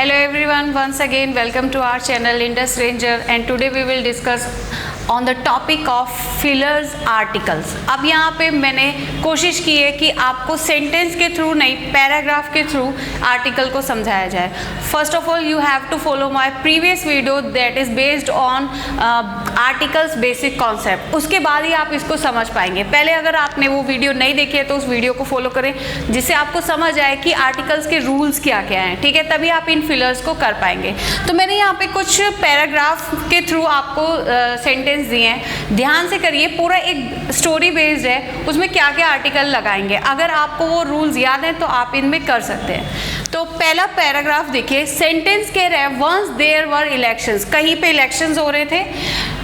Hello everyone, once again welcome to our channel Indus Ranger and today we will discuss on the topic of fillers articles। अब यहाँ पे मैंने कोशिश की है कि आपको सेंटेंस के थ्रू नहीं पैराग्राफ के थ्रू आर्टिकल को समझाया जाए। First of all you have to follow my previous video that is based on articles basic concept, उसके बाद ही आप इसको समझ पाएंगे। पहले अगर आपने वो वीडियो नहीं देखी है तो उस वीडियो को फॉलो करें जिससे आपको समझ आए कि आर्टिकल्स के रूल्स क्या क्या हैं, ठीक है, तभी आप इन फिलर्स को कर पाएंगे। तो मैंने यहाँ पे कुछ पैराग्राफ के थ्रू आपको सेंटेंस दिए हैं, ध्यान से करिए। पूरा एक स्टोरी बेस्ड है, उसमें क्या क्या आर्टिकल लगाएंगे। अगर आपको वो रूल्स याद हैं तो आप इनमें कर सकते हैं। तो पहला पैराग्राफ देखिए, सेंटेंस कह रहा है वंस देयर वर इलेक्शंस, कहीं पे इलेक्शंस हो रहे थे।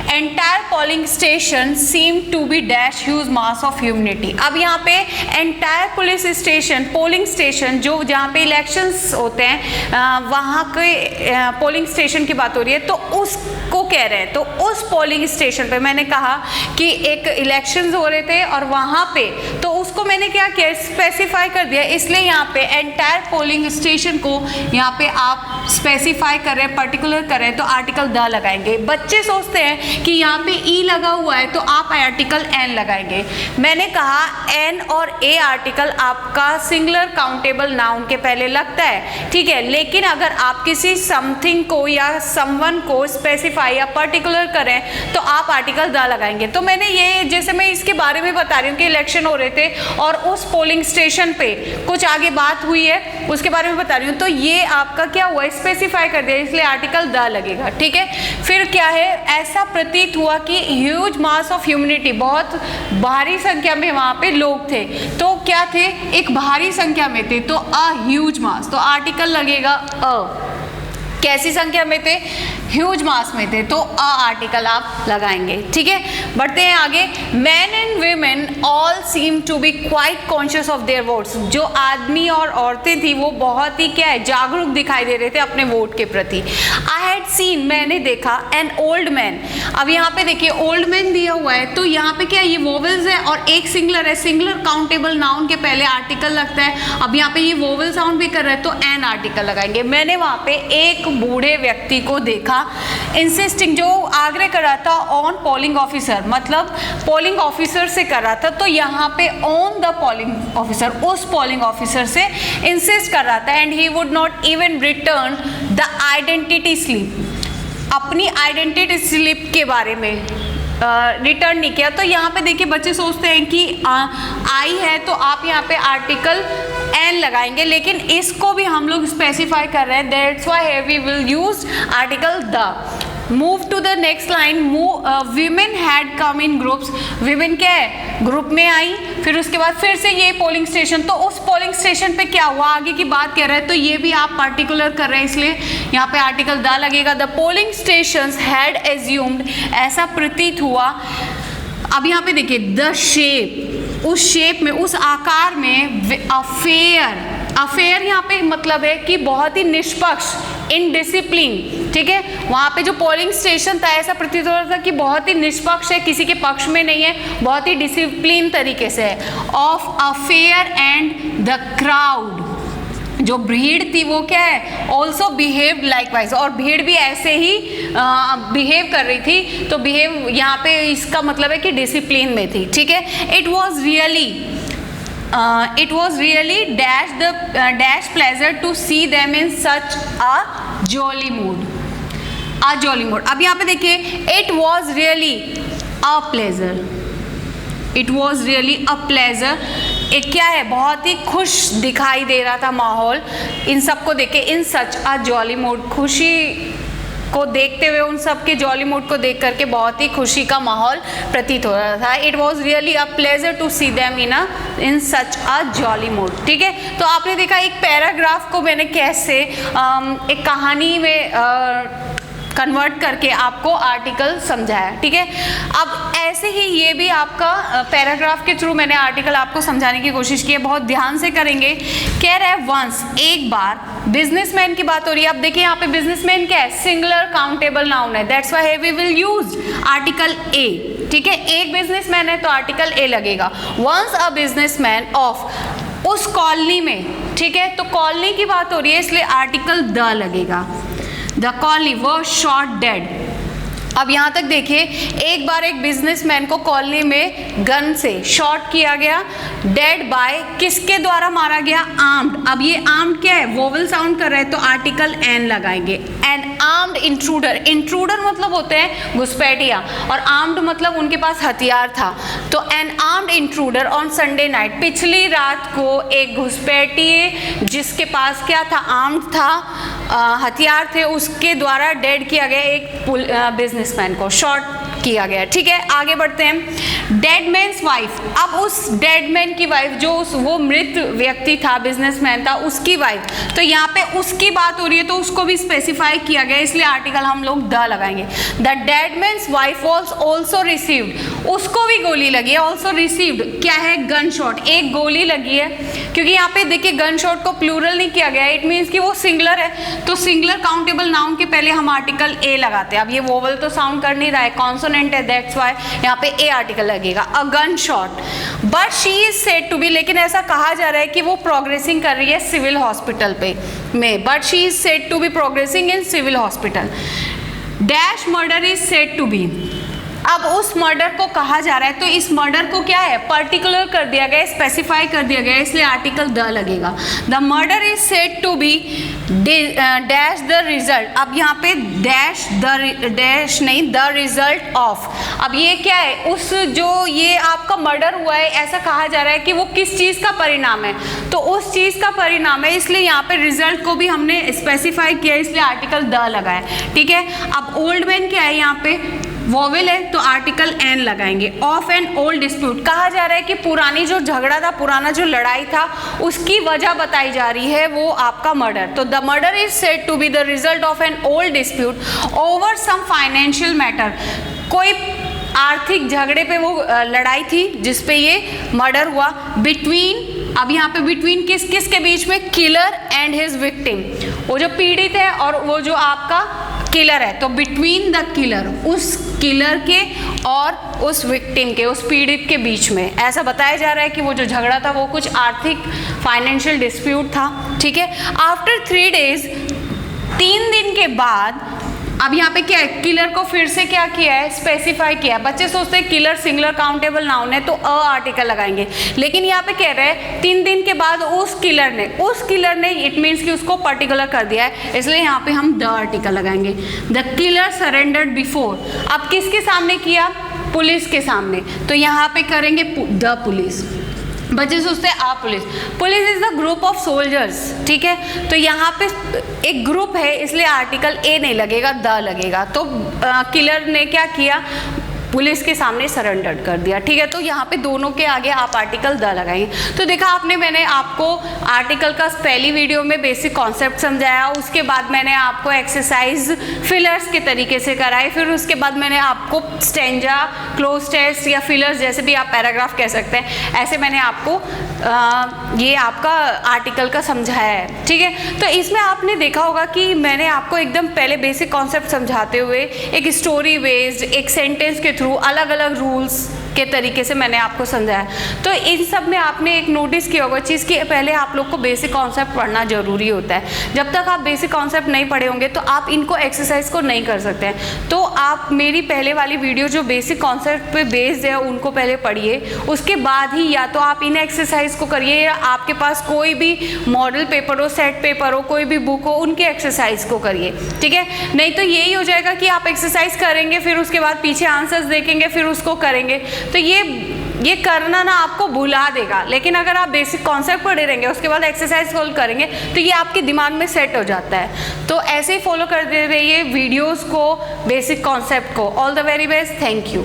Entire polling station seem to be dash huge mass of humanity. अब यहाँ पे entire police station, polling station जो जहाँ पे इलेक्शंस होते हैं वहाँ के पोलिंग स्टेशन की बात हो रही है, तो उसको कह रहे हैं। तो उस पोलिंग स्टेशन पे मैंने कहा कि एक इलेक्शंस हो रहे थे और वहाँ पे, तो उसको मैंने क्या किया, स्पेसिफाई कर दिया। इसलिए यहाँ पे एंटायर पोलिंग स्टेशन को यहाँ पे आप स्पेसिफाई कर रहे हैं, पर्टिकुलर कर रहे हैं, तो आर्टिकल द लगाएंगे। बच्चे सोचते हैं कि यहाँ पे ई लगा हुआ है तो आप आर्टिकल एन लगाएंगे। मैंने कहा एन और ए आर्टिकल आपका सिंगुलर काउंटेबल नाउन के पहले लगता है, ठीक है, लेकिन अगर आप किसी समथिंग को या समवन को स्पेसिफाई या पर्टिकुलर करें तो आप आर्टिकल द लगाएंगे। तो मैंने ये, जैसे मैं इसके बारे में बता रही हूँ कि इलेक्शन हो रहे थे और उस पोलिंग स्टेशन पे कुछ आगे बात हुई है, उसके बारे में बता रही हूँ, तो ये आपका क्या हुआ, स्पेसिफाई कर दिया, इसलिए आर्टिकल द लगेगा, ठीक है। फिर क्या है, ऐसा प्रतीत हुआ कि ह्यूज मास ऑफ ह्यूमिनिटी, बहुत भारी संख्या में वहां पे लोग थे। तो क्या थे, एक भारी संख्या में थे, तो अ ह्यूज मास, तो आर्टिकल लगेगा अ। कैसी संख्या में थे, ह्यूज मास में थे, तो अ आर्टिकल आप लगाएंगे, ठीक है। बढ़ते हैं आगे। Man and women all seem to be quite conscious of their votes. जो आदमी और औरतें थी वो बहुत ही क्या है, जागरूक दिखाई दे रहे थे अपने वोट के प्रति। आई हैड सीन, मैंने देखा, एन ओल्ड मैन। अब यहाँ पे देखिए ओल्ड मैन दिया हुआ है, तो यहाँ पे क्या, ये वोवेल्स है और एक सिंगुलर है, सिंगुलर काउंटेबल नाउन के पहले आर्टिकल लगता है। अब यहाँ पे ये वोवेल साउंड भी कर रहा है तो एन आर्टिकल लगाएंगे। मैंने वहाँ पे एक बूढ़े व्यक्ति को देखा, इंसिस्टिंग, जो आग्रह कर रहा था ऑन पोलिंग ऑफिसर, मतलब पोलिंग ऑफिसर से कर रहा था, तो यहाँ पे ऑन द पोलिंग ऑफिसर, उस पोलिंग ऑफिसर से इंसिस्ट कर रहा था। And he would not even return the identity slip, अपनी आइडेंटिटी स्लिप के बारे में रिटर्न नहीं किया। तो यहाँ पे देखिए बच्चे सोचते हैं कि आई है तो आप यहाँ पे आर्टिकल एन लगाएंगे, लेकिन इसको भी हम लोग स्पेसिफाई कर रहे हैं, that's why we will use article the. Move to the next line, women had come in groups. Women क्या है, ग्रुप में आई। फिर उसके बाद फिर से ये पोलिंग स्टेशन, तो उस पोलिंग स्टेशन पे क्या हुआ, आगे की बात कर रहे हैं, तो ये भी आप पार्टिकुलर कर रहे हैं, इसलिए यहाँ पे आर्टिकल द लगेगा। The polling stations had assumed, ऐसा प्रतीत हुआ। अब यहाँ पे देखिए द शेप, उस शेप में, उस आकार में, अफेयर, अफेयर यहाँ पे मतलब है कि बहुत ही निष्पक्ष, इन डिसिप्लिन, ठीक है। वहाँ पे जो पोलिंग स्टेशन था ऐसा प्रतीत हो रहा था कि बहुत ही निष्पक्ष है, किसी के पक्ष में नहीं है, बहुत ही डिसिप्लिन तरीके से है। Of affair and the crowd, जो भीड़ थी वो क्या है, ऑल्सो बिहेव लाइकवाइज, और भीड़ भी ऐसे ही बिहेव कर रही थी। तो बिहेव यहाँ पे इसका मतलब है कि डिसिप्लिन में थी, ठीक है। It was really dash pleasure to see them in such a jolly mood, a jolly mood. अब यहाँ पे देखिए it was really a pleasure, it was really a pleasure, एक क्या है, बहुत ही खुश दिखाई दे रहा था माहौल इन सबको देख के। इन सच अ जॉली मूड, खुशी को देखते हुए, उन सब के जॉली मूड को देख करके बहुत ही खुशी का माहौल प्रतीत हो रहा था। It was really a pleasure to see them in such a jolly mood, ठीक है। तो आपने देखा एक पैराग्राफ को मैंने कैसे एक कहानी में कन्वर्ट करके आपको आर्टिकल समझाया, ठीक है। अब ऐसे ही ये भी आपका पैराग्राफ के थ्रू मैंने आर्टिकल आपको समझाने की कोशिश की है, बहुत ध्यान से करेंगे। कह रहा है वंस, एक बार, बिजनेसमैन की बात हो रही है। अब देखिए यहाँ पे बिजनेसमैन क्या है, सिंगुलर काउंटेबल नाउन है, that's why we will use article a, ठीक है। एक बिजनेसमैन है तो आर्टिकल ए लगेगा। वंस अ बिजनेसमैन ऑफ उस कॉलोनी में, ठीक है, तो कॉलोनी की बात हो रही है इसलिए आर्टिकल द लगेगा। The colony was shot dead. अब यहाँ तक देखिए, एक बार एक बिजनेसमैन को कॉलोनी में गन से शॉट किया गया, डेड बाय, किसके द्वारा मारा गया? आर्म्ड। अब ये आर्म्ड क्या है? वोवल साउंड कर रहा है तो आर्टिकल एन लगाएंगे। एन आर्म्ड इंट्रूडर, इंट्रूडर मतलब होते हैं घुसपैठिया और आर्म्ड मतलब उनके पास हथियार था। तो N armed intruder on Sunday night, पिछली रात को एक घुसपैठिए जिसके पास क्या था? आर्म्ड था, हथियार थे, उसके द्वारा डेड किया गया एक बिजनेसमैन को शॉट किया गया। ठीक है, आगे बढ़ते हैं। डेड मैन्स वाइफ, अब उस डेड मैन की वाइफ जो वो मृत व्यक्ति था, बिजनेसमैन था, उसकी वाइफ, तो यहाँ पे उसकी बात हो रही है तो उसको भी स्पेसिफाई किया गया, इसलिए आर्टिकल हम लोग द लगाएंगे। The dead man's wife was also received, उसको भी गोली लगी है। ऑल्सो रिसीव्ड क्या है? गन शॉट, एक गोली लगी है, क्योंकि यहाँ पे देखिए गन शॉट को प्लूरल नहीं किया गया है, इट मीन्स कि वो सिंगुलर है, तो सिंगुलर काउंटेबल नाउन के पहले हम आर्टिकल ए लगाते हैं। अब ये वोवल तो साउंड कर नहीं रहा है, कॉन्सोनेंट है, दैट्स व्हाई यहाँ पे ए आर्टिकल लगेगा। A gun shot, but she is said to be, लेकिन ऐसा कहा जा रहा है कि वो प्रोग्रेसिंग कर रही है सिविल हॉस्पिटल पे में, but she is said to be progressing in civil hospital. Dash murder is said to be, अब उस मर्डर को कहा जा रहा है तो इस मर्डर को क्या है? पर्टिकुलर कर दिया गया, स्पेसिफाई कर दिया गया, इसलिए आर्टिकल द लगेगा। The murder is said to be dash the result, अब यहाँ पे डैश द डैश नहीं, द रिजल्ट ऑफ। अब ये क्या है? उस जो ये आपका मर्डर हुआ है, ऐसा कहा जा रहा है कि वो किस चीज़ का परिणाम है, तो उस चीज़ का परिणाम है, इसलिए यहाँ पे रिजल्ट को भी हमने स्पेसिफाई किया, इसलिए आर्टिकल द लगाया। ठीक है, अब ओल्ड मैन क्या है? यहाँ पे वोवेल है तो आर्टिकल एन लगाएंगे। ऑफ एन ओल्ड डिस्प्यूट, कहा जा रहा है कि पुरानी जो झगड़ा था, पुराना जो लड़ाई था, उसकी वजह बताई जा रही है, वो आपका मर्डर। तो the murder is said to be the result of an old dispute over some financial matter, कोई आर्थिक झगड़े पे वो लड़ाई थी जिसपे ये मर्डर हुआ। बिटवीन, अब यहाँ पे बिटवीन किस किस के बीच में? किलर एंड हिज विक्टिम, वो जो पीड़ित है और वो जो आपका किलर है, तो बिटवीन द किलर, उस किलर के और उस विक्टिम के, उस पीड़ित के बीच में, ऐसा बताया जा रहा है कि वो जो झगड़ा था वो कुछ आर्थिक फाइनेंशियल डिस्प्यूट था। ठीक है, आफ्टर 3 days, 3 दिन के बाद, अब यहाँ पे क्या है? किलर को फिर से क्या किया है? स्पेसिफाई किया है। बच्चे सोचते हैं किलर सिंगुलर काउंटेबल नाउन है तो अ आर्टिकल लगाएंगे, लेकिन यहाँ पे कह रहे हैं 3 दिन के बाद उस किलर ने इट मीन्स कि उसको पर्टिकुलर कर दिया है, इसलिए यहाँ पे हम द आर्टिकल लगाएंगे। द किलर सरेंडर्ड बिफोर, अब किसके सामने किया? पुलिस के सामने, तो यहाँ पे करेंगे द पुलिस। बच्चे सोचते हैं आ police, police is the group of soldiers. ठीक है, तो यहाँ पे एक ग्रुप है, इसलिए आर्टिकल ए नहीं लगेगा, द लगेगा। तो किलर ने क्या किया? पुलिस के सामने सरेंडर कर दिया। ठीक है, तो यहाँ पे दोनों के आगे आप आर्टिकल द लगाएंगे। तो देखा आपने, मैंने आपको आर्टिकल का पहली वीडियो में बेसिक कॉन्सेप्ट समझाया, उसके बाद मैंने आपको एक्सरसाइज फिलर्स के तरीके से कराई, फिर उसके बाद मैंने आपको स्टेंजा, क्लोज टेस्ट या फिलर्स, जैसे भी आप पैराग्राफ कह सकते हैं, ऐसे मैंने आपको ये आपका आर्टिकल का समझाया है। ठीक है, तो इसमें आपने देखा होगा कि मैंने आपको एकदम पहले बेसिक कॉन्सेप्ट समझाते हुए एक स्टोरी बेस्ड, एक सेंटेंस के थ्रू अलग अलग रूल्स के तरीके से मैंने आपको समझाया। तो इन सब में आपने एक नोटिस किया होगा चीज़ कि पहले आप लोग को बेसिक कॉन्सेप्ट पढ़ना जरूरी होता है। जब तक आप बेसिक कॉन्सेप्ट नहीं पढ़े होंगे तो आप इनको एक्सरसाइज को नहीं कर सकते हैं। तो आप मेरी पहले वाली वीडियो जो बेसिक कॉन्सेप्ट पे बेस्ड है उनको पहले पढ़िए, उसके बाद ही या तो आप इन एक्सरसाइज को करिए, या आपके पास कोई भी मॉडल पेपर हो, सेट पेपर हो, कोई भी बुक हो, उनके एक्सरसाइज को करिए। ठीक है, नहीं तो यही हो जाएगा कि आप एक्सरसाइज करेंगे, फिर उसके बाद पीछे आंसर्स देखेंगे, फिर उसको करेंगे, तो ये करना ना आपको भुला देगा। लेकिन अगर आप बेसिक कॉन्सेप्ट पढ़े रहेंगे, उसके बाद एक्सरसाइज सोल्व करेंगे, तो ये आपके दिमाग में सेट हो जाता है। तो ऐसे ही फॉलो करते रहिए वीडियोस को, बेसिक कॉन्सेप्ट को। All the very best, thank you.